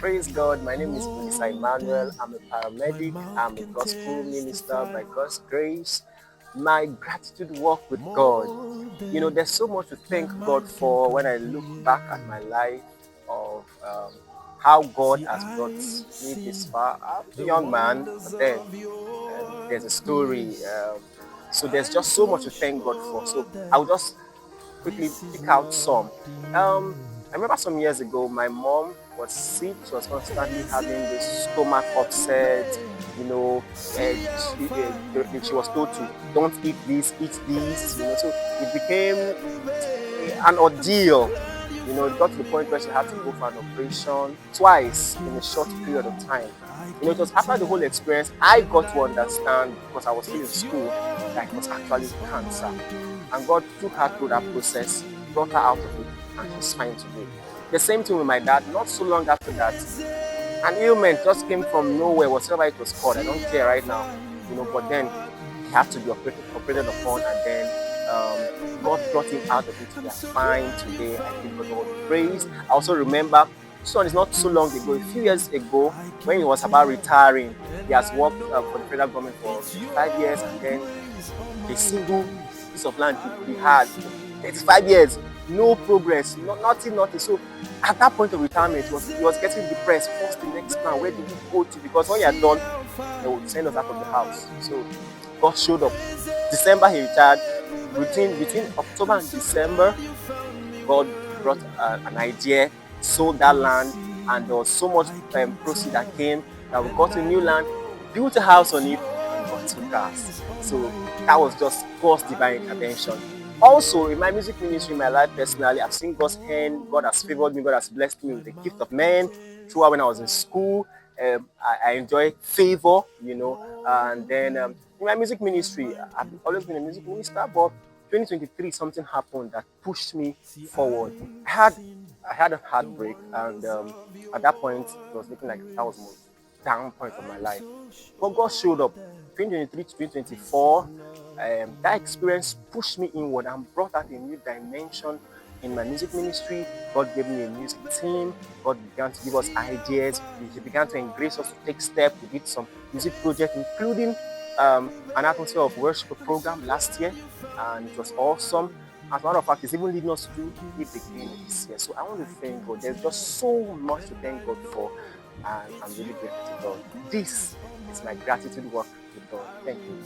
Praise God. My name is Melissa Emmanuel. I'm a paramedic. I'm a gospel minister by God's grace. My gratitude walk with God. There's so much to thank God for when I look back at my life of how God has brought me this far. I'm a young man, but then there's a story. So there's just so much to thank God for. So I'll just quickly pick out some. I remember some years ago, my mom was sick. She was constantly having this stomach upset. She was told to don't eat this, eat this. So it became an ordeal. It got to the point where she had to go for an operation twice in a short period of time. It was after the whole experience I got to understand, because I was still in school, that it was actually cancer. And God took her through that process, brought her out of it, and she's fine today. The same thing with my dad. Not so long after that, an ailment just came from nowhere, whatever it was called. I don't care right now, but then he had to be operated upon, and then God brought him out of it. We are fine today. I give God all the praise. I also remember, this one is not so long ago, a few years ago, when he was about retiring. He has worked for the federal government for 5 years, and then a single piece of land he had, 35 years, no progress, nothing. So at that point of retirement, he was getting depressed. What's the next plan? Where do we go to? Because when you're done, they would send us out of the house. So God showed up. December he retired. Between October and December, God brought an idea, sold that land, and there was so much proceeds that came that we got a new land, built a house on it, and got 2 cars. So that was just God's divine intervention. Also, in my music ministry, in my life personally, I've seen God's hand. God has favored me. God has blessed me with the gift of men. Throughout when I was in school, I enjoy favor, and then in my music ministry, I've always been a music minister, but 2023 something happened that pushed me forward. I had a heartbreak, and at that point it was looking like that was my down point of my life. But God showed up. 2023 to 2024, that experience pushed me inward and brought out a new dimension in my music ministry. God gave me a music team. God began to give us ideas. He began to engrace us to take steps. We did some music projects, including an atmosphere of worship program last year, and it was awesome. As a matter of fact, it's even leading us to do it again this year. So I want to thank God. There's just so much to thank God for, and I'm really grateful to God. This is my gratitude work with God. Thank you.